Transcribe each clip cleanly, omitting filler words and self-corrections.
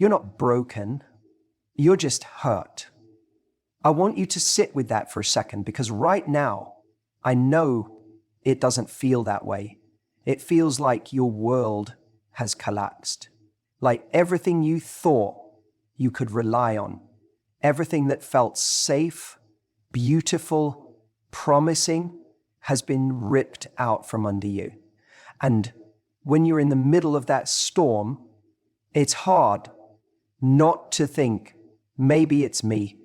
You're not broken. You're just hurt. I want you to sit with that for a second, because right now, I know it doesn't feel that way. It feels like your world has collapsed. Like everything you thought you could rely on, everything that felt safe, beautiful, promising, has been ripped out from under you. And when you're in the middle of that storm, it's hard not to think, maybe it's me.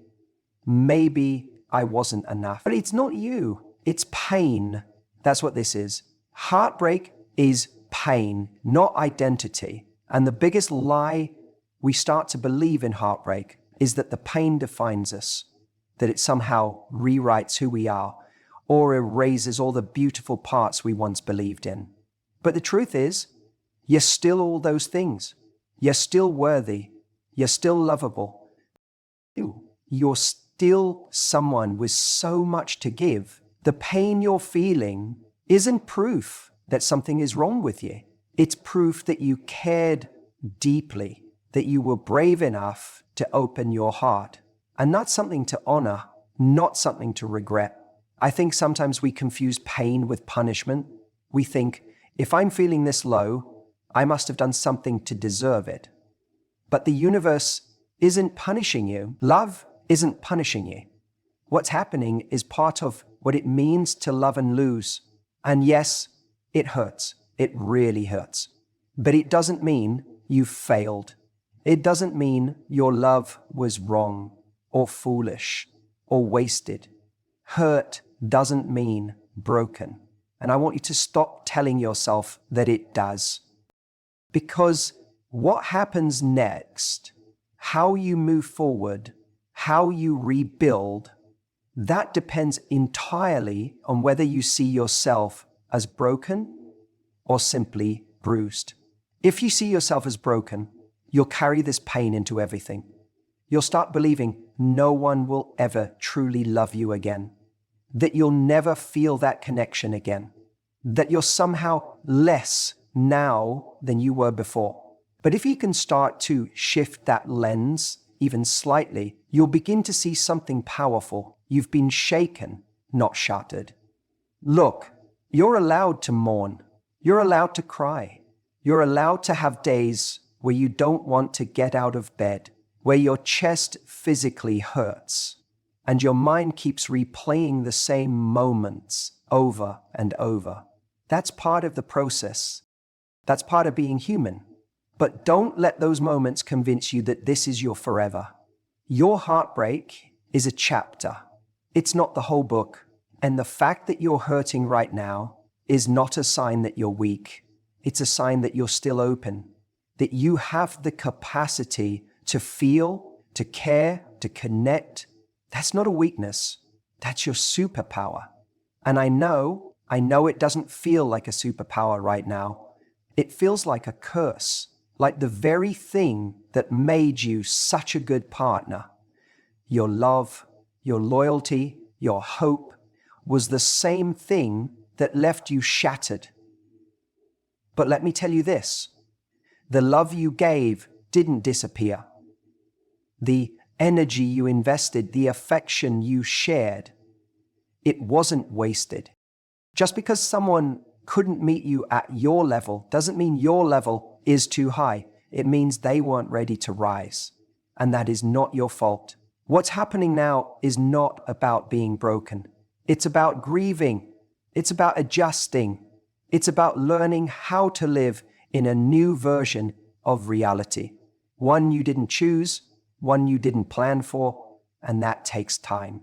Maybe I wasn't enough. But it's not you. It's pain. That's what this is. Heartbreak is pain, not identity. And the biggest lie we start to believe in heartbreak is that the pain defines us, that it somehow rewrites who we are or erases all the beautiful parts we once believed in. But the truth is, you're still all those things. You're still worthy. You're still lovable. You're still someone with so much to give. The pain you're feeling isn't proof that something is wrong with you. It's proof that you cared deeply, that you were brave enough to open your heart. And that's something to honor, not something to regret. I think sometimes we confuse pain with punishment. We think, if I'm feeling this low, I must have done something to deserve it. But the universe isn't punishing you. Love isn't punishing you. What's happening is part of what it means to love and lose. And yes, it hurts. It really hurts. But it doesn't mean you failed. It doesn't mean your love was wrong or foolish or wasted. Hurt doesn't mean broken. And I want you to stop telling yourself that it does. Because what happens next, how you move forward, how you rebuild, that depends entirely on whether you see yourself as broken or simply bruised. If you see yourself as broken, you'll carry this pain into everything. You'll start believing no one will ever truly love you again, that you'll never feel that connection again, that you're somehow less now than you were before. But if you can start to shift that lens even slightly, you'll begin to see something powerful. You've been shaken, not shattered. Look, you're allowed to mourn. You're allowed to cry. You're allowed to have days where you don't want to get out of bed, where your chest physically hurts, and your mind keeps replaying the same moments over and over. That's part of the process. That's part of being human. But don't let those moments convince you that this is your forever. Your heartbreak is a chapter. It's not the whole book. And the fact that you're hurting right now is not a sign that you're weak. It's a sign that you're still open, that you have the capacity to feel, to care, to connect. That's not a weakness. That's your superpower. And I know it doesn't feel like a superpower right now. It feels like a curse, like the very thing that made you such a good partner. Your love, your loyalty, your hope was the same thing that left you shattered. But let me tell you this, the love you gave didn't disappear. The energy you invested, the affection you shared, it wasn't wasted. Just because someone couldn't meet you at your level doesn't mean your level is too high. It means they weren't ready to rise. And that is not your fault. What's happening now is not about being broken. It's about grieving. It's about adjusting. It's about learning how to live in a new version of reality. One you didn't choose, one you didn't plan for, and that takes time.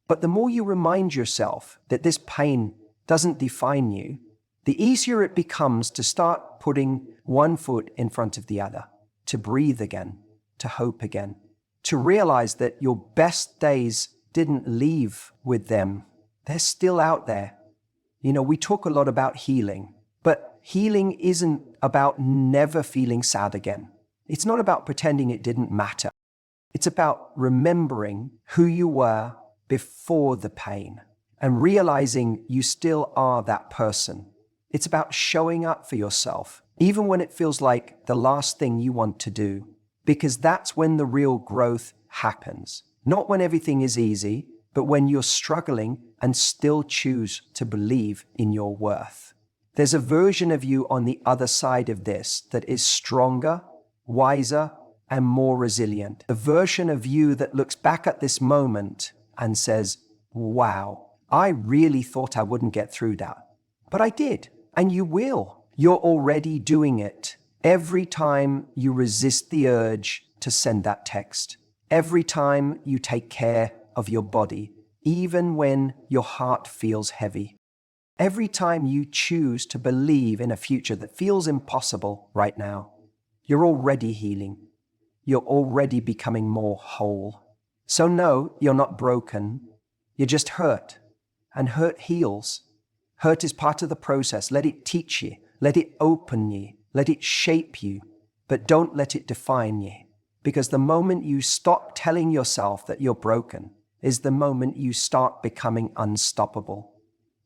But the more you remind yourself that this pain doesn't define you, the easier it becomes to start putting one foot in front of the other, to breathe again, to hope again, to realize that your best days didn't leave with them. They're still out there. You know, we talk a lot about healing, but healing isn't about never feeling sad again. It's not about pretending it didn't matter. It's about remembering who you were before the pain and realizing you still are that person. It's about showing up for yourself, even when it feels like the last thing you want to do, because that's when the real growth happens. Not when everything is easy, but when you're struggling and still choose to believe in your worth. There's a version of you on the other side of this that is stronger, wiser, and more resilient. A version of you that looks back at this moment and says, wow, I really thought I wouldn't get through that. But I did, and you will. You're already doing it. Every time you resist the urge to send that text, every time you take care of your body, even when your heart feels heavy, every time you choose to believe in a future that feels impossible right now, you're already healing. You're already becoming more whole. So no, you're not broken. You're just hurt. And hurt heals. Hurt is part of the process. Let it teach you. Let it open you. Let it shape you. But don't let it define you. Because the moment you stop telling yourself that you're broken is the moment you start becoming unstoppable.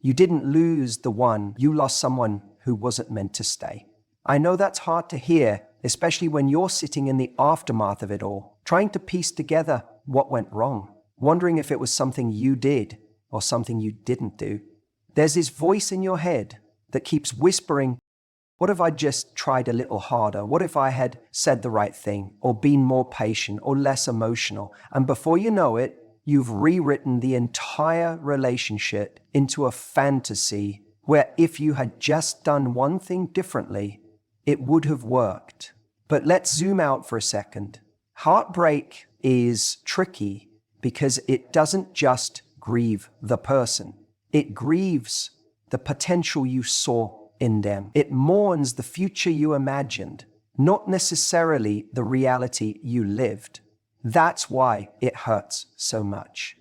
You didn't lose the one. You lost someone who wasn't meant to stay. I know that's hard to hear, especially when you're sitting in the aftermath of it all, trying to piece together what went wrong, wondering if it was something you did or something you didn't do. There's this voice in your head that keeps whispering, what if I just tried a little harder? What if I had said the right thing or been more patient or less emotional? And before you know it, you've rewritten the entire relationship into a fantasy where if you had just done one thing differently, it would have worked. But let's zoom out for a second. Heartbreak is tricky because it doesn't just grieve the person. It grieves the potential you saw in them. It mourns the future you imagined, not necessarily the reality you lived. That's why it hurts so much.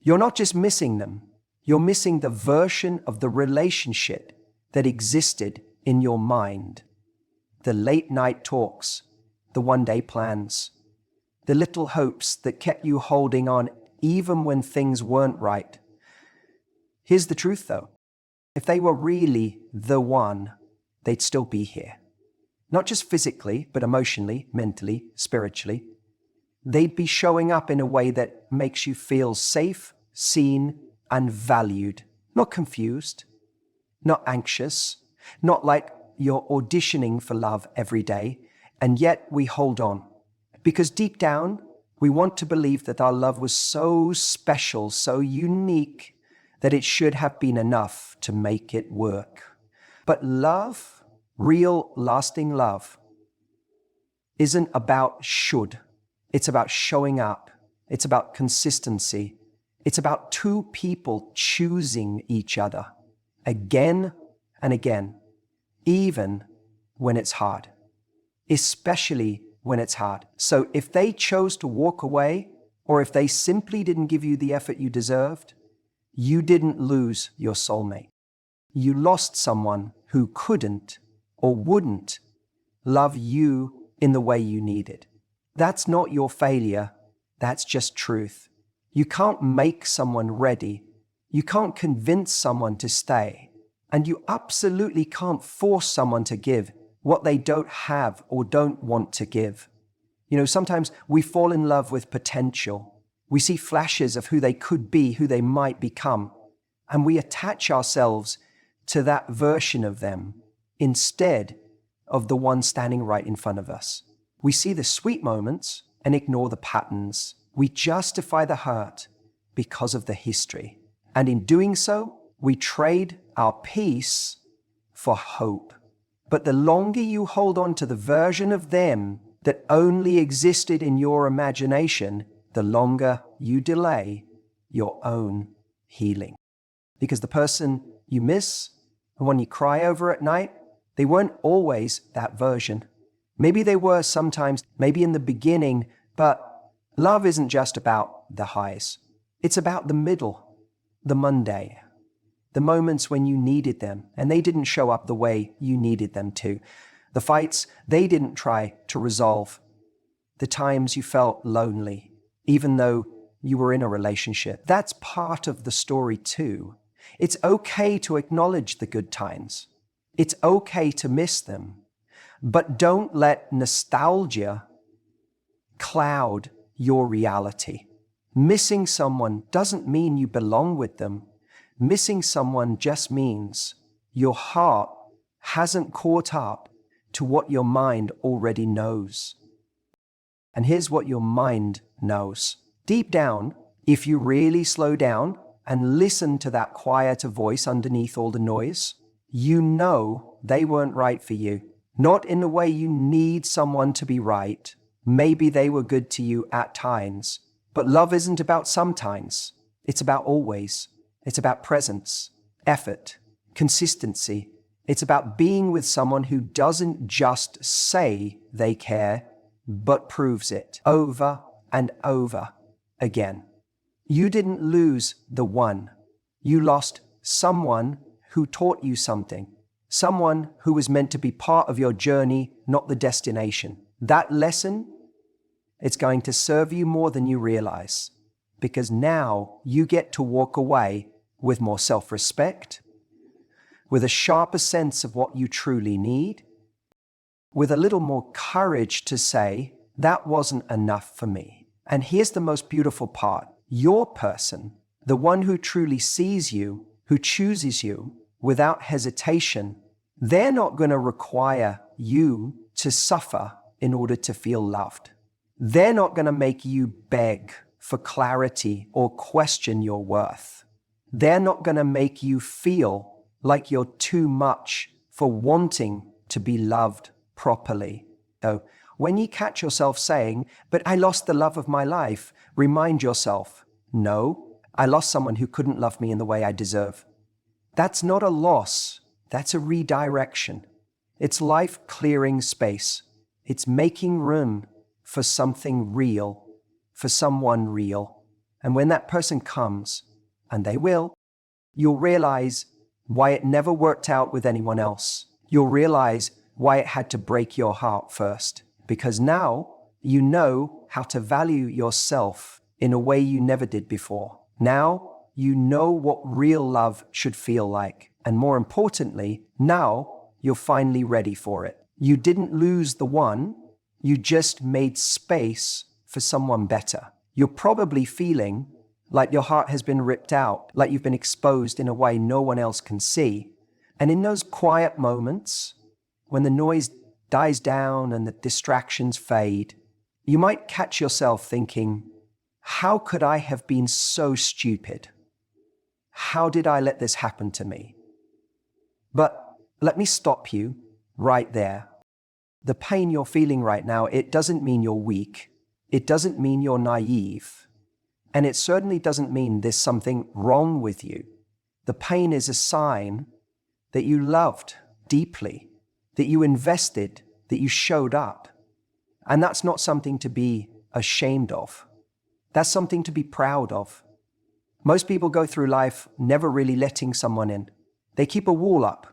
You're not just missing them. You're missing the version of the relationship that existed in your mind. The late night talks, the one-day plans, the little hopes that kept you holding on even when things weren't right. Here's the truth though. If they were really the one, they'd still be here. Not just physically, but emotionally, mentally, spiritually. They'd be showing up in a way that makes you feel safe, seen, and valued. Not confused, not anxious, not like you're auditioning for love every day, and yet we hold on. Because deep down, we want to believe that our love was so special, so unique, that it should have been enough to make it work. But love, real lasting love, isn't about should. It's about showing up. It's about consistency. It's about two people choosing each other again and again. Even when it's hard, especially when it's hard. So if they chose to walk away, or if they simply didn't give you the effort you deserved, you didn't lose your soulmate. You lost someone who couldn't or wouldn't love you in the way you needed. That's not your failure. That's just truth. You can't make someone ready. You can't convince someone to stay. And you absolutely can't force someone to give what they don't have or don't want to give. You know, sometimes we fall in love with potential. We see flashes of who they could be, who they might become, and we attach ourselves to that version of them instead of the one standing right in front of us. We see the sweet moments and ignore the patterns. We justify the hurt because of the history. And in doing so, we trade our peace for hope. But the longer you hold on to the version of them that only existed in your imagination, the longer you delay your own healing. Because the person you miss, the one you cry over at night, they weren't always that version. Maybe they were sometimes, maybe in the beginning, but love isn't just about the highs. It's about the middle, the Monday, the moments when you needed them and they didn't show up the way you needed them to. The fights they didn't try to resolve. The times you felt lonely, even though you were in a relationship. That's part of the story too. It's okay to acknowledge the good times. It's okay to miss them. But don't let nostalgia cloud your reality. Missing someone doesn't mean you belong with them. Missing someone just means your heart hasn't caught up to what your mind already knows. And here's what your mind knows. Deep down, if you really slow down and listen to that quieter voice underneath all the noise, you know they weren't right for you. Not in the way you need someone to be right. Maybe they were good to you at times, but love isn't about sometimes. It's about always. It's about presence, effort, consistency. It's about being with someone who doesn't just say they care, but proves it over and over again. You didn't lose the one. You lost someone who taught you something. Someone who was meant to be part of your journey, not the destination. That lesson, it's going to serve you more than you realize, because now you get to walk away with more self-respect, with a sharper sense of what you truly need, with a little more courage to say, that wasn't enough for me. And here's the most beautiful part. Your person, the one who truly sees you, who chooses you without hesitation, they're not going to require you to suffer in order to feel loved. They're not going to make you beg for clarity or question your worth. They're not going to make you feel like you're too much for wanting to be loved properly. So when you catch yourself saying, but I lost the love of my life, remind yourself, no, I lost someone who couldn't love me in the way I deserve. That's not a loss. That's a redirection. It's life clearing space. It's making room for something real, for someone real. And when that person comes, and they will, you'll realize why it never worked out with anyone else. You'll realize why it had to break your heart first. Because now you know how to value yourself in a way you never did before. Now you know what real love should feel like. And more importantly, now you're finally ready for it. You didn't lose the one, you just made space for someone better. You're probably feeling like your heart has been ripped out, like you've been exposed in a way no one else can see. And in those quiet moments, when the noise dies down and the distractions fade, you might catch yourself thinking, how could I have been so stupid? How did I let this happen to me? But let me stop you right there. The pain you're feeling right now, it doesn't mean you're weak. It doesn't mean you're naive. And it certainly doesn't mean there's something wrong with you. The pain is a sign that you loved deeply, that you invested, that you showed up. And that's not something to be ashamed of. That's something to be proud of. Most people go through life never really letting someone in. They keep a wall up.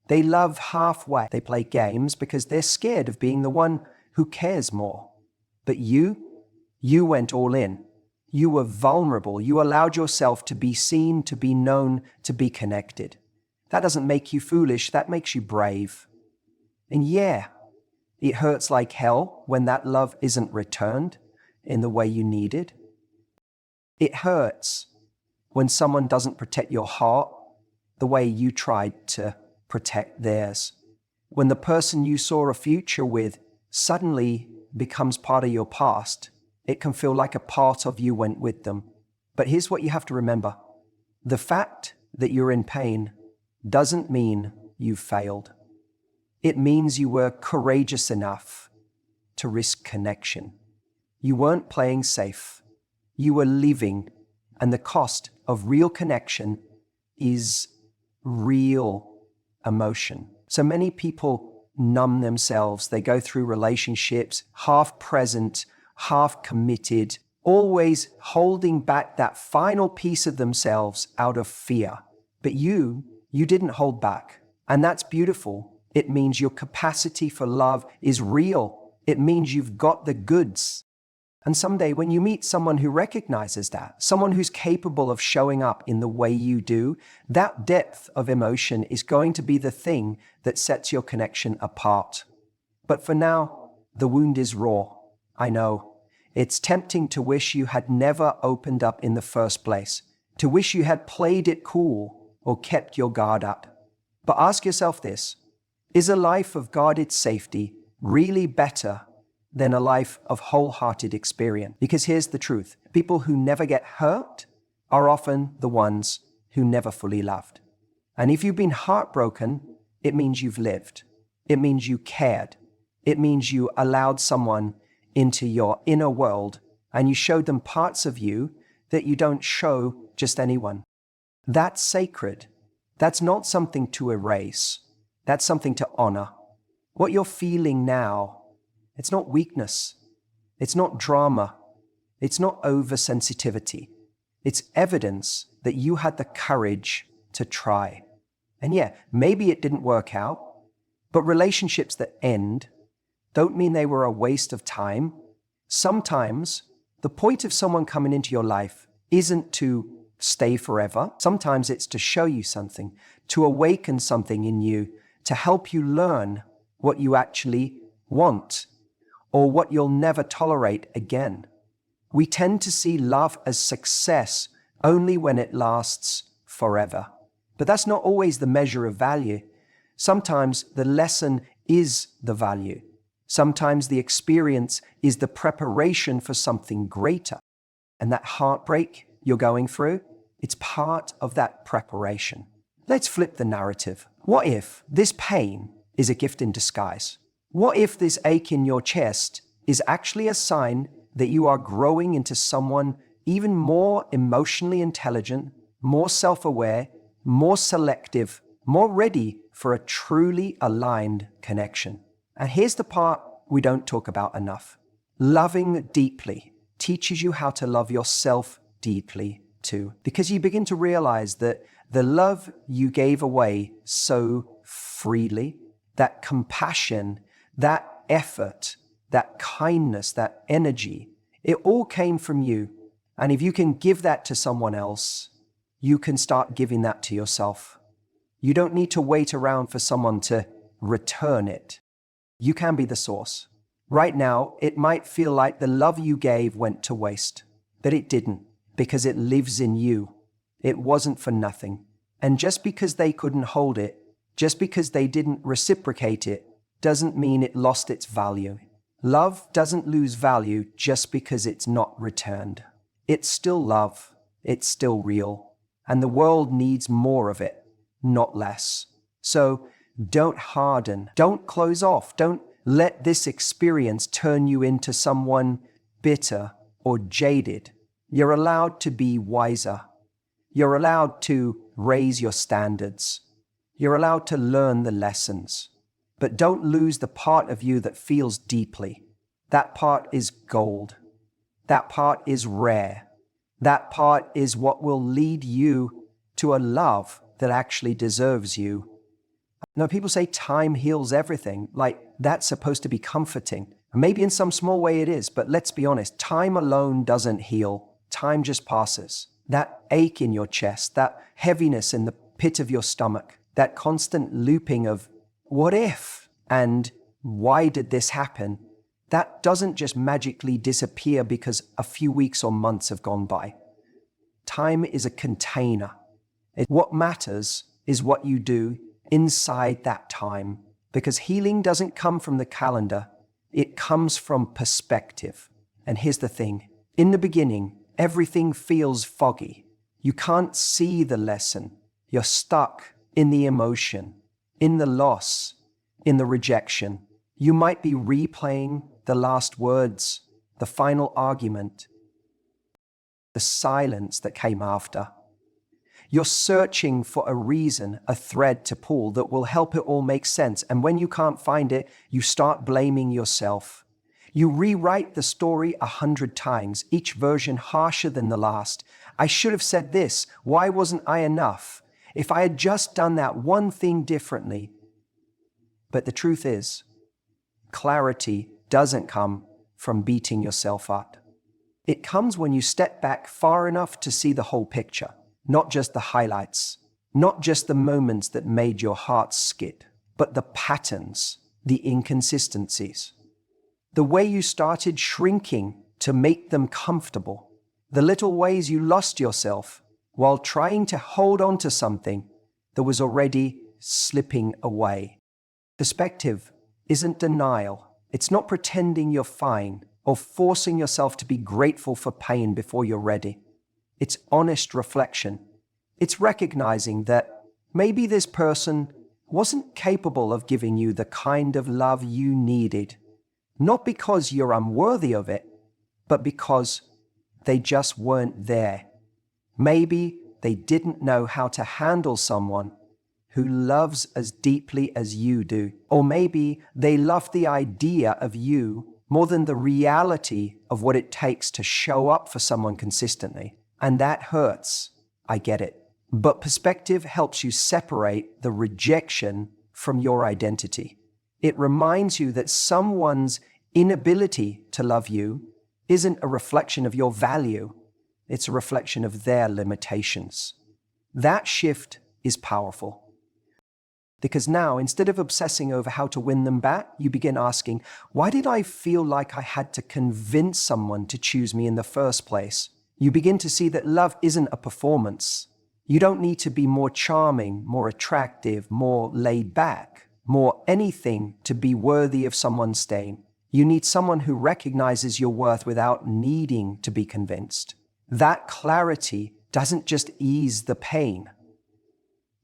They love halfway. They play games because they're scared of being the one who cares more. But you went all in. You were vulnerable. You allowed yourself to be seen, to be known, to be connected. That doesn't make you foolish. That makes you brave. And yeah, it hurts like hell when that love isn't returned in the way you needed. It hurts when someone doesn't protect your heart the way you tried to protect theirs. When the person you saw a future with suddenly becomes part of your past, it can feel like a part of you went with them. But here's what you have to remember. The fact that you're in pain doesn't mean you've failed. It means you were courageous enough to risk connection. You weren't playing safe. You were living, and the cost of real connection is real emotion. So many people numb themselves. They go through relationships half present, half committed, always holding back that final piece of themselves out of fear. But you didn't hold back. And that's beautiful. It means your capacity for love is real. It means you've got the goods. And someday when you meet someone who recognizes that, someone who's capable of showing up in the way you do, that depth of emotion is going to be the thing that sets your connection apart. But for now, the wound is raw. I know. It's tempting to wish you had never opened up in the first place, to wish you had played it cool or kept your guard up. But ask yourself this: is a life of guarded safety really better than a life of wholehearted experience? Because here's the truth: people who never get hurt are often the ones who never fully loved. And if you've been heartbroken, it means you've lived. It means you cared. It means you allowed someone into your inner world and you showed them parts of you that you don't show just anyone. That's sacred. That's not something to erase. That's something to honor. What you're feeling now, it's not weakness. It's not drama. It's not oversensitivity. It's evidence that you had the courage to try. And yeah, maybe it didn't work out, but relationships that end don't mean they were a waste of time. Sometimes the point of someone coming into your life isn't to stay forever. Sometimes it's to show you something, to awaken something in you, to help you learn what you actually want or what you'll never tolerate again. We tend to see love as success only when it lasts forever. But that's not always the measure of value. Sometimes the lesson is the value. Sometimes the experience is the preparation for something greater. And that heartbreak you're going through, it's part of that preparation. Let's flip the narrative. What if this pain is a gift in disguise? What if this ache in your chest is actually a sign that you are growing into someone even more emotionally intelligent, more self-aware, more selective, more ready for a truly aligned connection? And here's the part we don't talk about enough. Loving deeply teaches you how to love yourself deeply too, because you begin to realize that the love you gave away so freely, that compassion, that effort, that kindness, that energy, it all came from you. And if you can give that to someone else, you can start giving that to yourself. You don't need to wait around for someone to return it. You can be the source. Right now, it might feel like the love you gave went to waste, but it didn't, because it lives in you. It wasn't for nothing. And just because they couldn't hold it, just because they didn't reciprocate it, doesn't mean it lost its value. Love doesn't lose value just because it's not returned. It's still love. It's still real. And the world needs more of it, not less. So don't harden. Don't close off. Don't let this experience turn you into someone bitter or jaded. You're allowed to be wiser. You're allowed to raise your standards. You're allowed to learn the lessons. But don't lose the part of you that feels deeply. That part is gold. That part is rare. That part is what will lead you to a love that actually deserves you. Now, people say time heals everything. Like, that's supposed to be comforting. Maybe in some small way it is, but let's be honest, time alone doesn't heal. Time just passes. That ache in your chest, that heaviness in the pit of your stomach, that constant looping of what if and why did this happen, that doesn't just magically disappear because a few weeks or months have gone by. Time is a container. What matters is what you do inside that time, because healing doesn't come from the calendar. It comes from perspective. And here's the thing. In the beginning, everything feels foggy. You can't see the lesson. You're stuck in the emotion, in the loss, in the rejection. You might be replaying the last words, the final argument, the silence that came after. You're searching for a reason, a thread to pull that will help it all make sense. And when you can't find it, you start blaming yourself. You rewrite the story 100 times, each version harsher than the last. I should have said this. Why wasn't I enough? If I had just done that one thing differently. But the truth is, clarity doesn't come from beating yourself up. It comes when you step back far enough to see the whole picture, not just the highlights, not just the moments that made your heart skid, but the patterns, the inconsistencies. The way you started shrinking to make them comfortable. The little ways you lost yourself while trying to hold on to something that was already slipping away. Perspective isn't denial. It's not pretending you're fine or forcing yourself to be grateful for pain before you're ready. It's honest reflection. It's recognizing that maybe this person wasn't capable of giving you the kind of love you needed, not because you're unworthy of it, but because they just weren't there. Maybe they didn't know how to handle someone who loves as deeply as you do. Or maybe they loved the idea of you more than the reality of what it takes to show up for someone consistently. And that hurts. I get it. But perspective helps you separate the rejection from your identity. It reminds you that someone's inability to love you isn't a reflection of your value. It's a reflection of their limitations. That shift is powerful. Because now, instead of obsessing over how to win them back, you begin asking, why did I feel like I had to convince someone to choose me in the first place? You begin to see that love isn't a performance. You don't need to be more charming, more attractive, more laid back, more anything to be worthy of someone's staying. You need someone who recognizes your worth without needing to be convinced. That clarity doesn't just ease the pain.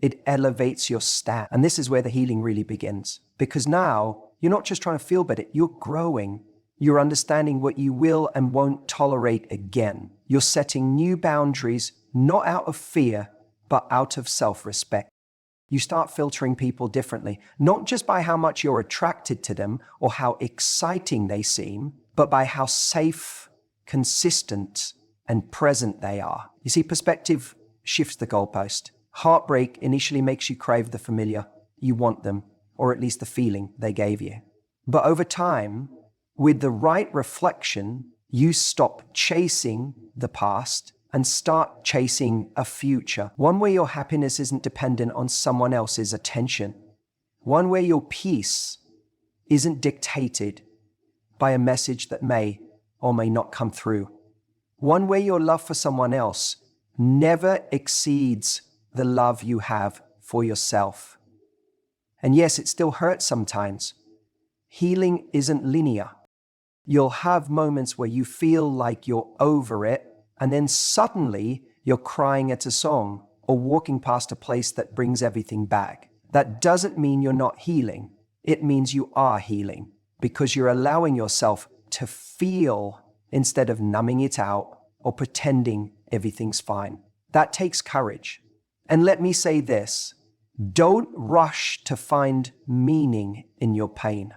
It elevates your stat. And this is where the healing really begins. Because now, you're not just trying to feel better, you're growing. You're understanding what you will and won't tolerate again. You're setting new boundaries, not out of fear, but out of self-respect. You start filtering people differently, not just by how much you're attracted to them or how exciting they seem, but by how safe, consistent, and present they are. You see, perspective shifts the goalpost. Heartbreak initially makes you crave the familiar. You want them, or at least the feeling they gave you. But over time, with the right reflection, you stop chasing the past and start chasing a future. One where your happiness isn't dependent on someone else's attention. One where your peace isn't dictated by a message that may or may not come through. One where your love for someone else never exceeds the love you have for yourself. And yes, it still hurts sometimes. Healing isn't linear. You'll have moments where you feel like you're over it, and then suddenly you're crying at a song or walking past a place that brings everything back. That doesn't mean you're not healing. It means you are healing because you're allowing yourself to feel instead of numbing it out or pretending everything's fine. That takes courage. And let me say this, don't rush to find meaning in your pain.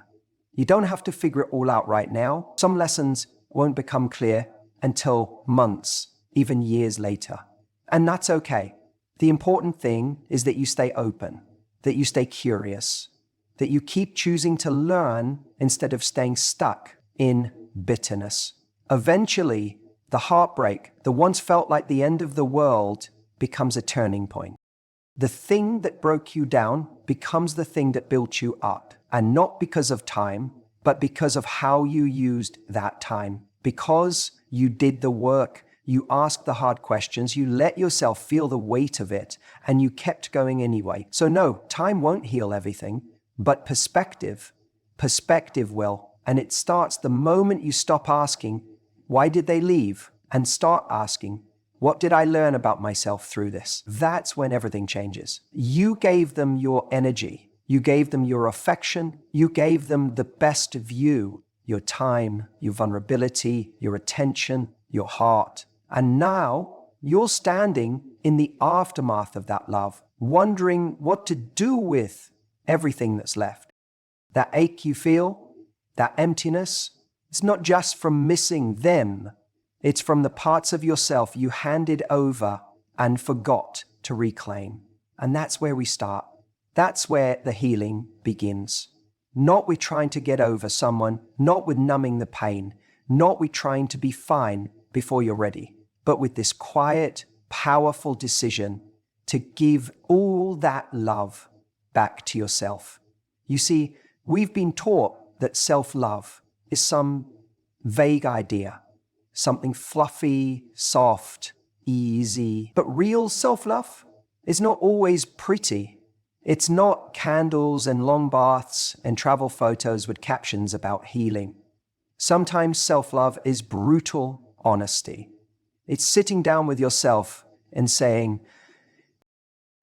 You don't have to figure it all out right now. Some lessons won't become clear until months, even years later. And that's okay. The important thing is that you stay open, that you stay curious, that you keep choosing to learn instead of staying stuck in bitterness. Eventually, the heartbreak that once felt like the end of the world becomes a turning point. The thing that broke you down becomes the thing that built you up. And not because of time, but because of how you used that time. Because you did the work, you asked the hard questions, you let yourself feel the weight of it, and you kept going anyway. So no, time won't heal everything, but perspective will. And it starts the moment you stop asking, why did they leave? And start asking, what did I learn about myself through this? That's when everything changes. You gave them your energy. You gave them your affection. You gave them the best of you, your time, your vulnerability, your attention, your heart. And now you're standing in the aftermath of that love, wondering what to do with everything that's left. That ache you feel, that emptiness, it's not just from missing them. It's from the parts of yourself you handed over and forgot to reclaim. And that's where we start. That's where the healing begins. Not with trying to get over someone, not with numbing the pain, not with trying to be fine before you're ready, but with this quiet, powerful decision to give all that love back to yourself. You see, we've been taught that self-love is some vague idea, something fluffy, soft, easy. But real self-love is not always pretty. It's not candles and long baths and travel photos with captions about healing. Sometimes self-love is brutal honesty. It's sitting down with yourself and saying,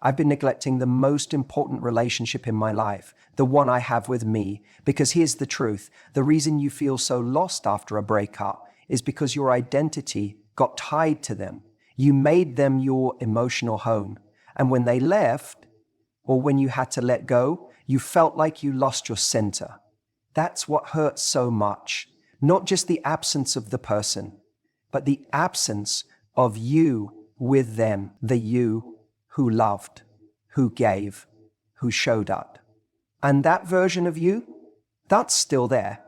I've been neglecting the most important relationship in my life, the one I have with me, because here's the truth. The reason you feel so lost after a breakup is because your identity got tied to them. You made them your emotional home. And when they left, or when you had to let go, you felt like you lost your center. That's what hurts so much. Not just the absence of the person, but the absence of you with them, the you who loved, who gave, who showed up. And that version of you, that's still there.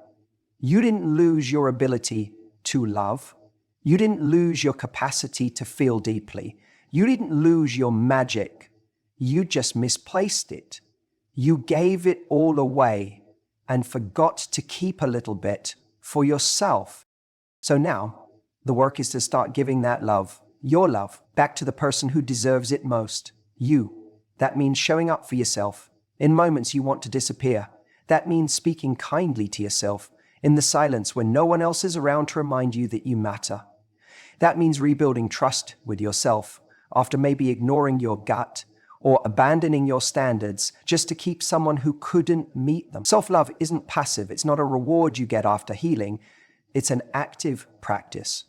You didn't lose your ability to love. You didn't lose your capacity to feel deeply. You didn't lose your magic. You just misplaced it. You gave it all away and forgot to keep a little bit for yourself. So now, the work is to start giving that love, your love, back to the person who deserves it most, you. That means showing up for yourself in moments you want to disappear. That means speaking kindly to yourself in the silence when no one else is around to remind you that you matter. That means rebuilding trust with yourself after maybe ignoring your gut or abandoning your standards just to keep someone who couldn't meet them. Self-love isn't passive. It's not a reward you get after healing. It's an active practice,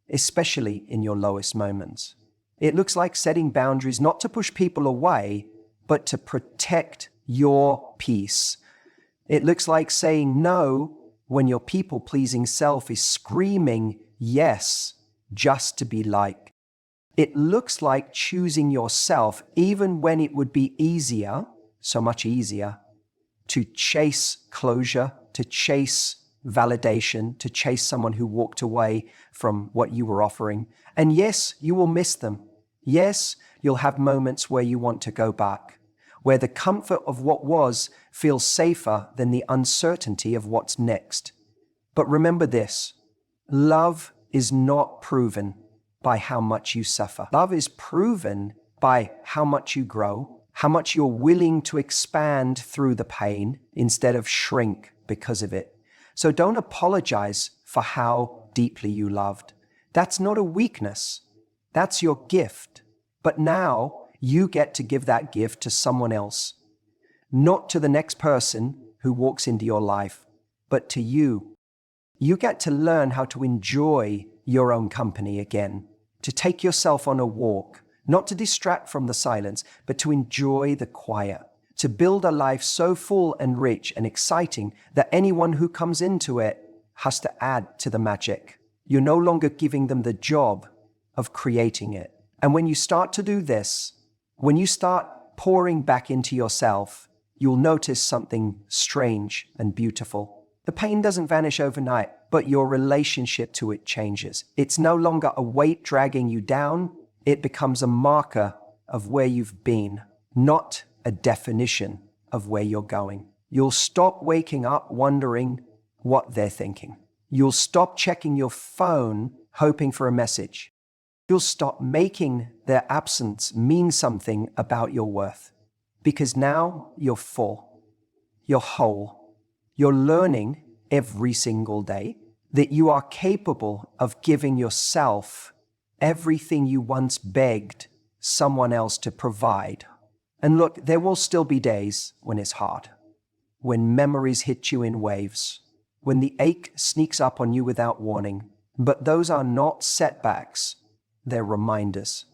especially in your lowest moments. It looks like setting boundaries not to push people away, but to protect your peace. It looks like saying no when your people-pleasing self is screaming yes just to be liked. It looks like choosing yourself even when it would be easier, so much easier, to chase closure, to chase validation, to chase someone who walked away from what you were offering. And yes, you will miss them. Yes, you'll have moments where you want to go back, where the comfort of what was feels safer than the uncertainty of what's next. But remember this, love is not proven by how much you suffer. Love is proven by how much you grow, how much you're willing to expand through the pain instead of shrink because of it. So don't apologize for how deeply you loved. That's not a weakness. That's your gift. But now you get to give that gift to someone else, not to the next person who walks into your life, but to you. You get to learn how to enjoy your own company again, to take yourself on a walk, not to distract from the silence, but to enjoy the quiet, to build a life so full and rich and exciting that anyone who comes into it has to add to the magic. You're no longer giving them the job of creating it. And when you start to do this, when you start pouring back into yourself, you'll notice something strange and beautiful. The pain doesn't vanish overnight, but your relationship to it changes. It's no longer a weight dragging you down. It becomes a marker of where you've been, not a definition of where you're going. You'll stop waking up wondering what they're thinking. You'll stop checking your phone hoping for a message. You'll stop making their absence mean something about your worth. Because now you're full, you're whole, you're learning every single day that you are capable of giving yourself everything you once begged someone else to provide. And look, there will still be days when it's hard, when memories hit you in waves, when the ache sneaks up on you without warning. But those are not setbacks, they're reminders.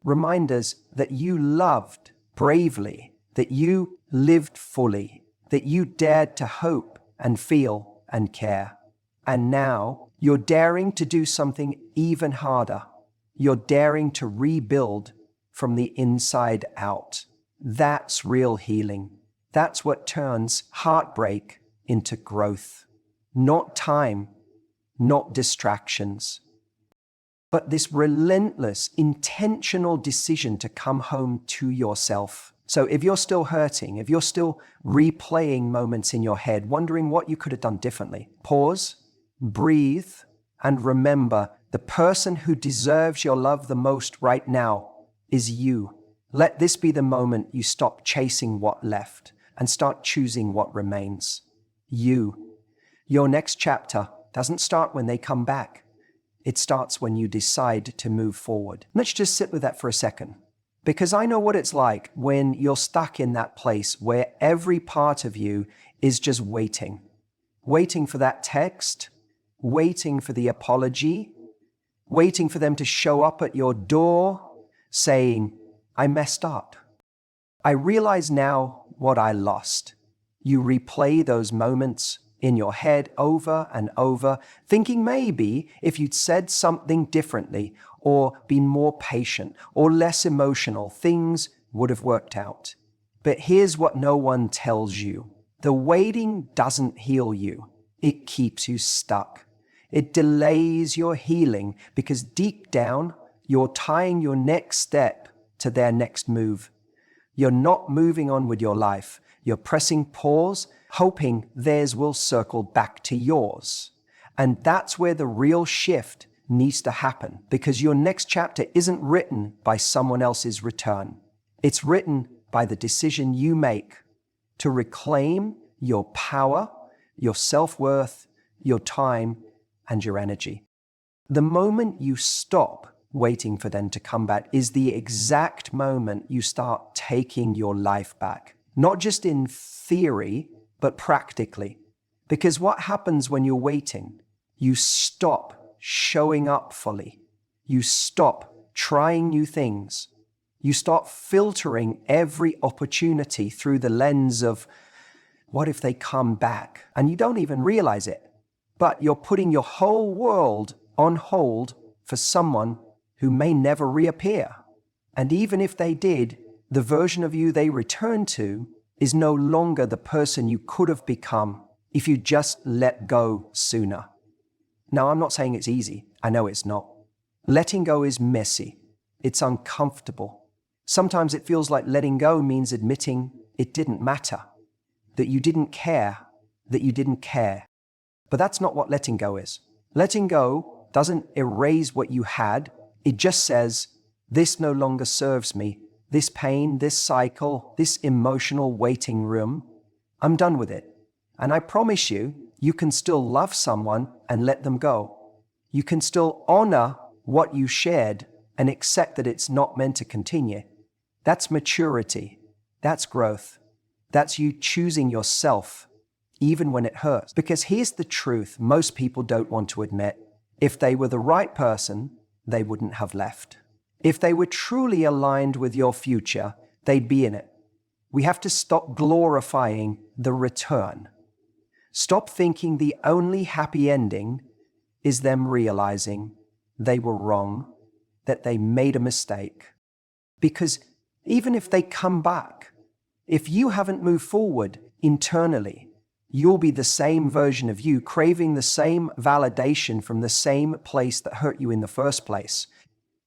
Reminders that you loved bravely, that you lived fully, that you dared to hope and feel and care. And now you're daring to do something even harder. You're daring to rebuild from the inside out. That's real healing. That's what turns heartbreak into growth. Not time, not distractions, but this relentless, intentional decision to come home to yourself. So if you're still hurting, if you're still replaying moments in your head, wondering what you could have done differently, pause, breathe, And remember, the person who deserves your love the most right now is you. Let this be the moment you stop chasing what left and start choosing what remains. You. Your next chapter doesn't start when they come back. It starts when you decide to move forward. Let's just sit with that for a second. Because I know what it's like when you're stuck in that place where every part of you is just waiting. Waiting for that text, waiting for the apology, waiting for them to show up at your door saying, I messed up. I realize now what I lost. You replay those moments in your head over and over, thinking maybe if you'd said something differently or been more patient or less emotional, things would have worked out. But here's what no one tells you. The waiting doesn't heal you. It keeps you stuck. It delays your healing because deep down, you're tying your next step to their next move. You're not moving on with your life. You're pressing pause, hoping theirs will circle back to yours. And that's where the real shift needs to happen, because your next chapter isn't written by someone else's return. It's written by the decision you make to reclaim your power, your self-worth, your time, and your energy. The moment you stop waiting for them to come back is the exact moment you start taking your life back. Not just in theory, but practically. Because what happens when you're waiting? You stop showing up fully. You stop trying new things. You start filtering every opportunity through the lens of, what if they come back? And you don't even realize it. But you're putting your whole world on hold for someone who may never reappear. And even if they did, the version of you they return to is no longer the person you could have become if you just let go sooner. Now, I'm not saying it's easy. I know it's not. Letting go is messy. It's uncomfortable. Sometimes it feels like letting go means admitting it didn't matter, that you didn't care, that you didn't care. But that's not what letting go is. Letting go doesn't erase what you had. It just says, this no longer serves me. This pain, this cycle, this emotional waiting room, I'm done with it. And I promise you, you can still love someone and let them go. You can still honor what you shared and accept that it's not meant to continue. That's maturity. That's growth. That's you choosing yourself, even when it hurts. Because here's the truth most people don't want to admit. If they were the right person, they wouldn't have left. If they were truly aligned with your future, they'd be in it. We have to stop glorifying the return. Stop thinking the only happy ending is them realizing they were wrong, that they made a mistake. Because even if they come back, if you haven't moved forward internally, you'll be the same version of you, craving the same validation from the same place that hurt you in the first place.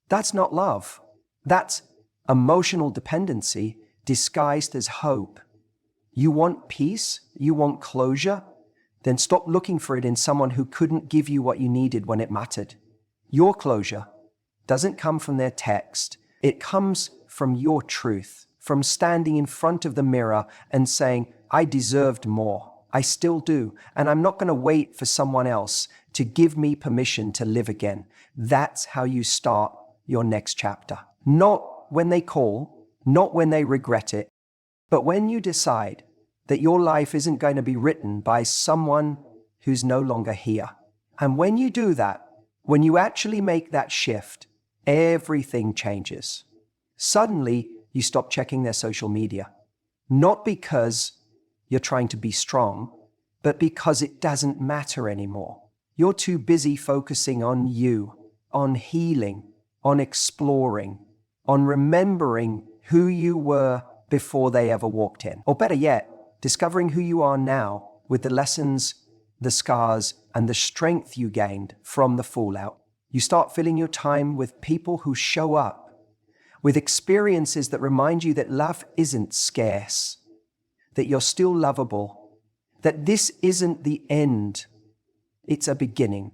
That's not love. That's emotional dependency disguised as hope. You want peace? You want closure? Then stop looking for it in someone who couldn't give you what you needed when it mattered. Your closure doesn't come from their text. It comes from your truth, from standing in front of the mirror and saying, I deserved more. I still do. And I'm not going to wait for someone else to give me permission to live again. That's how you start your next chapter. Not when they call, not when they regret it, but when you decide that your life isn't going to be written by someone who's no longer here. And when you do that, when you actually make that shift, everything changes. Suddenly, you stop checking their social media. Not because you're trying to be strong, but because it doesn't matter anymore. You're too busy focusing on you, on healing, on exploring, on remembering who you were before they ever walked in. Or better yet, discovering who you are now with the lessons, the scars, and the strength you gained from the fallout. You start filling your time with people who show up, with experiences that remind you that love isn't scarce, that you're still lovable, that this isn't the end, it's a beginning.